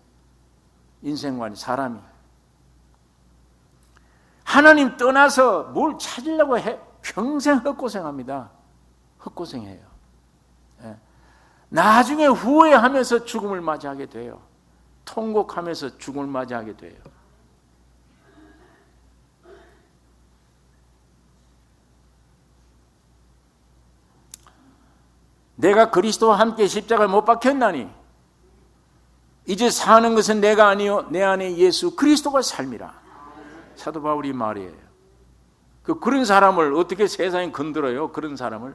인생관이, 사람이. 하나님 떠나서 뭘 찾으려고 해 평생 헛고생합니다. 헛고생해요. 예. 나중에 후회하면서 죽음을 맞이하게 돼요. 통곡하면서 죽음을 맞이하게 돼요. 내가 그리스도와 함께 십자가를 못 박혔나니 이제 사는 것은 내가 아니요 내 안에 예수 그리스도가 삶이라. 사도 바울이 말이에요. 그런 사람을 어떻게 세상에 건드려요? 그런 사람을.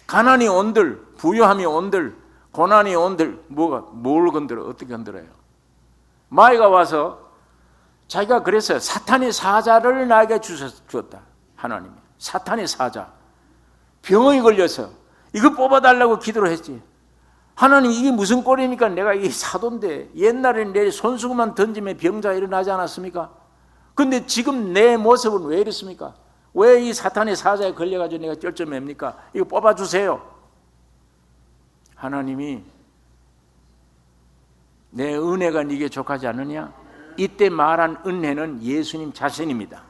가난이 온들, 부유함이 온들, 고난이 온들 뭘 건드려? 어떻게 건드려요? 마귀가 와서 자기가 그랬어요. 사탄의 사자를 나에게 주었다. 하나님이. 사탄의 사자. 병이 걸려서 이거 뽑아달라고 기도를 했지. 하나님 이게 무슨 꼴입니까? 내가 이 사도인데 옛날에는 내 손수건만 던지면 병자가 일어나지 않았습니까? 근데 지금 내 모습은 왜 이렇습니까? 왜 이 사탄의 사자에 걸려가지고 내가 쩔쩔맵니까? 이거 뽑아주세요. 하나님이 내 은혜가 네게 족하지 않느냐? 이때 말한 은혜는 예수님 자신입니다.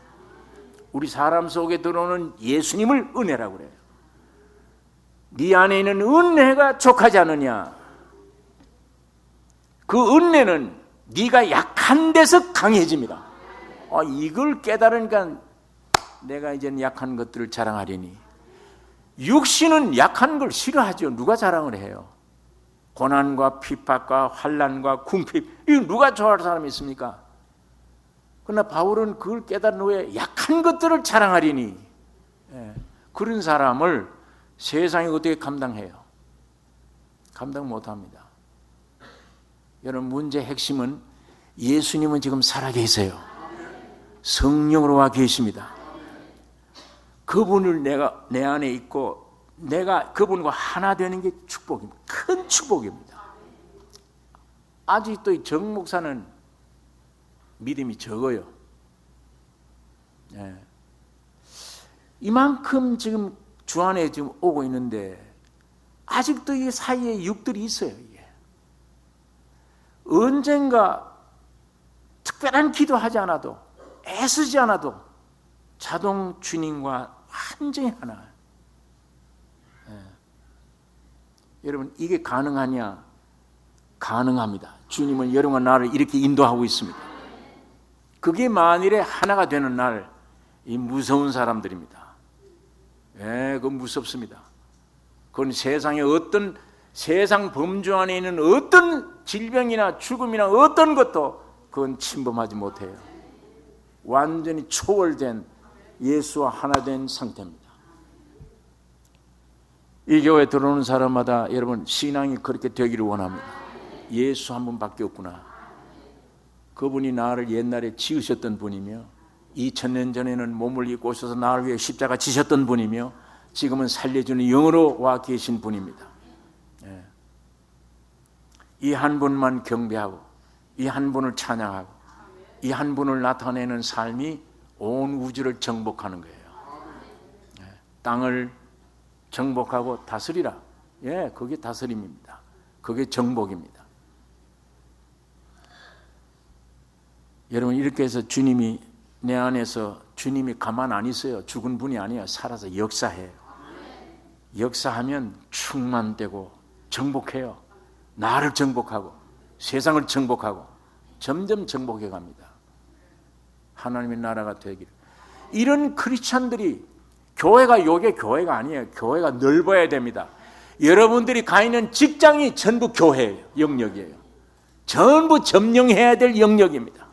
우리 사람 속에 들어오는 예수님을 은혜라고 그래요. 네 안에 있는 은혜가 족하지 않느냐? 그 은혜는 네가 약한 데서 강해집니다. 이걸 깨달으니까 내가 이제는 약한 것들을 자랑하리니. 육신은 약한 걸 싫어하죠. 누가 자랑을 해요? 고난과 핍박과 환난과 궁핍, 이거 누가 좋아할 사람이 있습니까? 그러나 바울은 그걸 깨달은 후에 약한 것들을 자랑하리니. 그런 사람을 세상이 어떻게 감당해요? 감당 못합니다. 여러분, 문제의 핵심은 예수님은 지금 살아계세요. 성령으로 와 계십니다. 그분을 내가 내 안에 있고 내가 그분과 하나 되는 게 축복입니다. 큰 축복입니다. 아직도 이 정 목사는 믿음이 적어요. 이만큼 지금 주 안에 지금 오고 있는데 아직도 이 사이에 육들이 있어요. 이게. 언젠가 특별한 기도하지 않아도 애쓰지 않아도 자동 주님과 완전히 하나. 여러분, 이게 가능하냐? 가능합니다. 주님은 여러분과 나를 이렇게 인도하고 있습니다. 그게 만일에 하나가 되는 날, 이 무서운 사람들입니다. 그건 무섭습니다. 그건 세상에 어떤 세상 범주 안에 있는 어떤 질병이나 죽음이나 어떤 것도 그건 침범하지 못해요. 완전히 초월된 예수와 하나 된 상태입니다. 이 교회에 들어오는 사람마다 여러분 신앙이 그렇게 되기를 원합니다. 예수 한 분밖에 없구나. 그분이 나를 옛날에 지으셨던 분이며 2000년 전에는 몸을 입고 오셔서 나를 위해 십자가 지셨던 분이며 지금은 살려주는 영으로 와 계신 분입니다. 이 한 분만 경배하고 이 한 분을 찬양하고 이 한 분을 나타내는 삶이 온 우주를 정복하는 거예요. 땅을 정복하고 다스리라. 그게 다스림입니다. 그게 정복입니다. 여러분, 이렇게 해서 주님이 내 안에서, 주님이 가만 안 있어요. 죽은 분이 아니에요. 살아서 역사해요. 역사하면 충만되고 정복해요. 나를 정복하고 세상을 정복하고 점점 정복해 갑니다. 하나님의 나라가 되기를. 이런 크리스찬들이, 교회가 요게 교회가 아니에요. 교회가 넓어야 됩니다. 여러분들이 가 있는 직장이 전부 교회예요. 영역이에요. 전부 점령해야 될 영역입니다.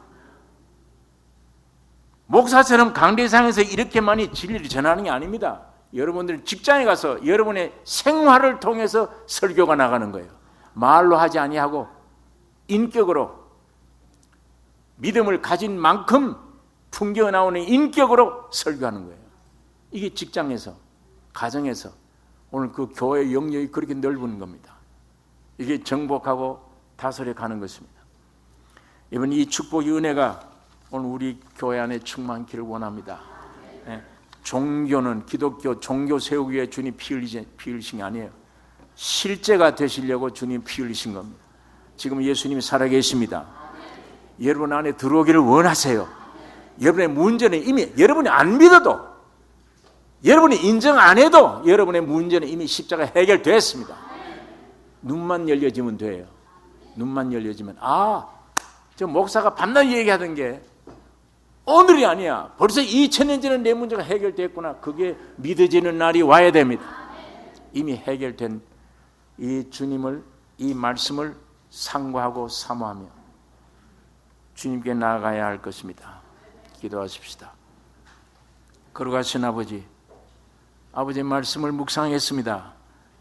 목사처럼 강대상에서 이렇게 많이 진리를 전하는 게 아닙니다. 여러분들 직장에 가서 여러분의 생활을 통해서 설교가 나가는 거예요. 말로 하지 아니하고 인격으로, 믿음을 가진 만큼 풍겨 나오는 인격으로 설교하는 거예요. 이게 직장에서, 가정에서 오늘 그 교회 영역이 그렇게 넓은 겁니다. 이게 정복하고 다스려 가는 것입니다. 이번 이 축복의 은혜가 오늘 우리 교회 안에 충만기를 원합니다. 종교는, 기독교 종교 세우기 위해 주님 피 흘리신 게 아니에요. 실제가 되시려고 주님 피 흘리신 겁니다. 지금 예수님이 살아계십니다. 여러분 안에 들어오기를 원하세요. 여러분의 문제는 이미, 여러분이 안 믿어도, 여러분이 인정 안 해도 여러분의 문제는 이미 십자가 해결됐습니다. 눈만 열려지면 돼요. 눈만 열려지면, 아, 저 목사가 밤낮 얘기하던 게 오늘이 아니야. 벌써 2000년 전에 내 문제가 해결됐구나. 그게 믿어지는 날이 와야 됩니다. 이미 해결된 이 주님을, 이 말씀을 상고하고 사모하며 주님께 나아가야 할 것입니다. 기도하십시다. 거룩하신 아버지, 아버지의 말씀을 묵상했습니다.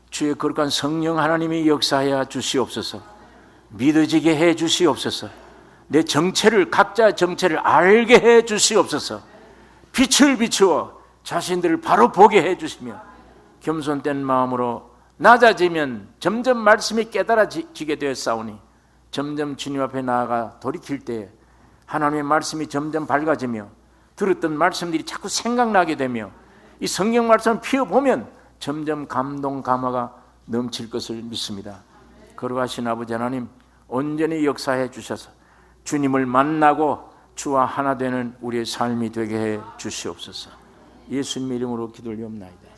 주의 거룩한 성령 하나님이 역사하여 주시옵소서. 믿어지게 해 주시옵소서. 내 정체를, 각자 정체를 알게 해 주시옵소서. 빛을 비추어 자신들을 바로 보게 해 주시며 겸손된 마음으로 낮아지면 점점 말씀이 깨달아지게 되었사오니 점점 주님 앞에 나아가 돌이킬 때에 하나님의 말씀이 점점 밝아지며 들었던 말씀들이 자꾸 생각나게 되며 이 성경 말씀을 피워보면 점점 감동, 감화가 넘칠 것을 믿습니다. 거룩하신 아버지 하나님, 온전히 역사해 주셔서 주님을 만나고 주와 하나 되는 우리의 삶이 되게 해 주시옵소서. 예수님 이름으로 기도를 올리옵나이다.